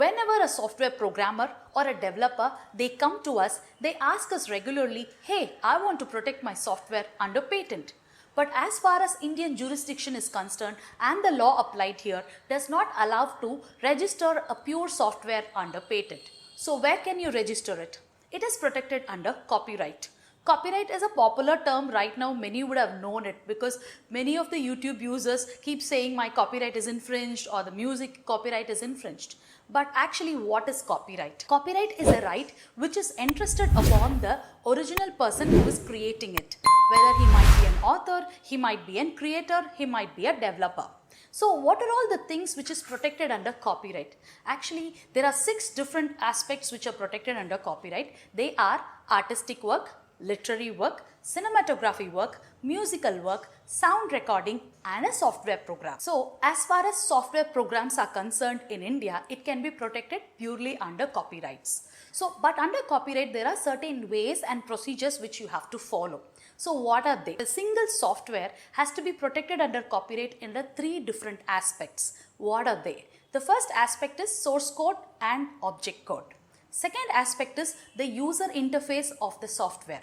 Whenever a software programmer or a developer, they come to us, they ask us regularly, hey, I want to protect my software under patent. But as far as Indian jurisdiction is concerned and the law applied here does not allow to register a pure software under patent. So where can you register it? It is protected under copyright. Copyright is a popular term right now. Many would have known it because many of the YouTube users keep saying my copyright is infringed or the music copyright is infringed. But actually, what is copyright? Copyright is a right which is entrusted upon the original person who is creating it. Whether he might be an author, he might be a creator, he might be a developer. So what are all the things which is protected under copyright? Actually, there are 6 different aspects which are protected under copyright. They are artistic work, literary work, cinematography work, musical work, sound recording and a software program. So as far as software programs are concerned in India, it can be protected purely under copyrights. So but under copyright there are certain ways and procedures which you have to follow. So what are they? A single software has to be protected under copyright in the 3 different aspects. What are they? The first aspect is source code and object code. Second aspect is the user interface of the software.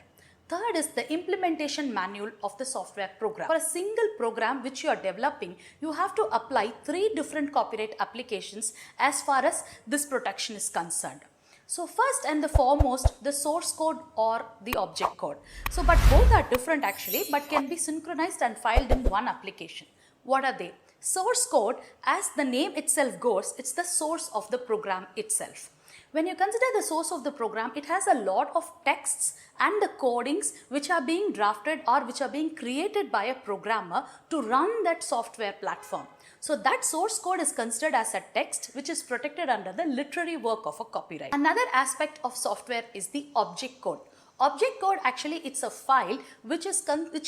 Third is the implementation manual of the software program. For a single program which you are developing, you have to apply 3 different copyright applications as far as this protection is concerned. So first and the foremost, the source code or the object code. So but both are different actually, but can be synchronized and filed in one application. What are they? Source code, as the name itself goes, it's the source of the program itself. When you consider the source of the program, it has a lot of texts and the codings which are being drafted or which are being created by a programmer to run that software platform. So that source code is considered as a text which is protected under the literary work of a copyright. Another aspect of software is the object code. Object code actually it's a file which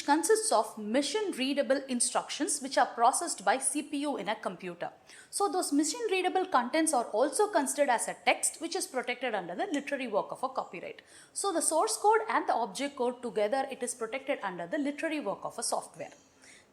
consists of machine readable instructions which are processed by CPU in a computer. So those machine readable contents are also considered as a text which is protected under the literary work of a copyright. So the source code and the object code together, it is protected under the literary work of a software.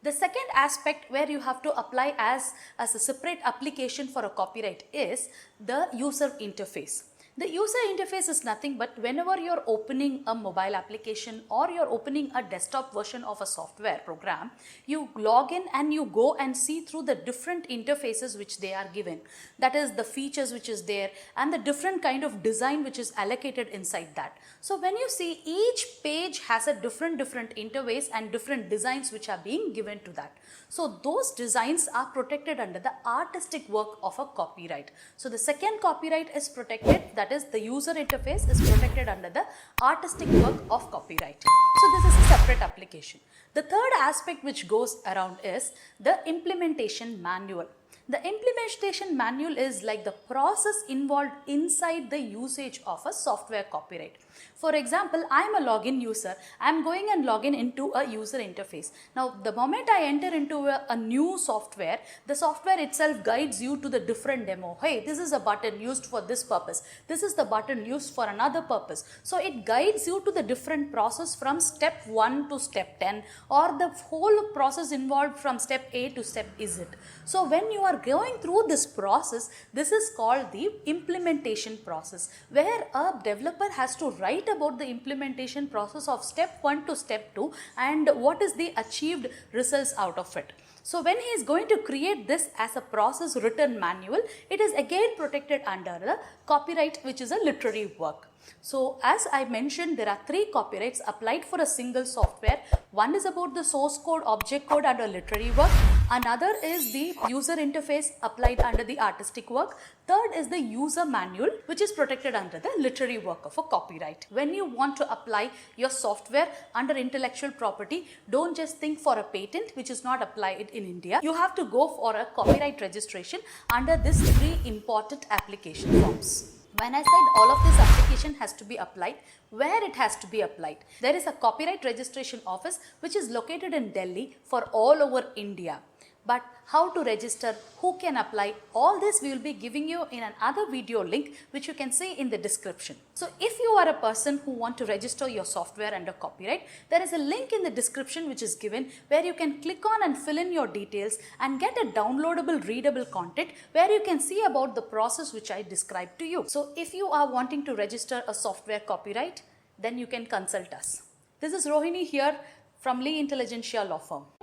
The second aspect where you have to apply as a separate application for a copyright is the user interface. The user interface is nothing but whenever you're opening a mobile application or you're opening a desktop version of a software program, you log in and you go and see through the different interfaces which they are given. That is the features which is there and the different kind of design which is allocated inside that. So when you see each page has a different interface and different designs which are being given to that. So those designs are protected under the artistic work of a copyright. So the second copyright is protected, that is the user interface is protected under the artistic work of copyright. So this is a separate application. The third aspect which goes around is the implementation manual. The implementation manual is like the process involved inside the usage of a software copyright. For example, I am a login user. I am going and login into a user interface. Now, the moment I enter into a new software, the software itself guides you to the different demo. Hey, this is a button used for this purpose. This is the button used for another purpose. So it guides you to the different process from step 1 to step 10 or the whole process involved from step A to step Z. So when you are going through this process, this is called the implementation process, where a developer has to write about the implementation process of step 1 to step 2 and what is the achieved results out of it. So when he is going to create this as a process written manual, it is again protected under the copyright, which is a literary work. So as I mentioned, there are 3 copyrights applied for a single software. One is about the source code, object code under literary work. Another is the user interface applied under the artistic work. Third is the user manual, which is protected under the literary work of a copyright. When you want to apply your software under intellectual property, don't just think for a patent, which is not applied in India. You have to go for a copyright registration under these 3 important application forms. When I said all of this application has to be applied, where it has to be applied? There is a copyright registration office which is located in Delhi for all over India. but how to register, who can apply, all this we will be giving you in another video link which you can see in the description. So if you are a person who want to register your software under copyright, there is a link in the description which is given where you can click on and fill in your details and get a downloadable readable content where you can see about the process which I described to you. So if you are wanting to register a software copyright, then you can consult us. This is Rohini here from Intelligensia Law Firm.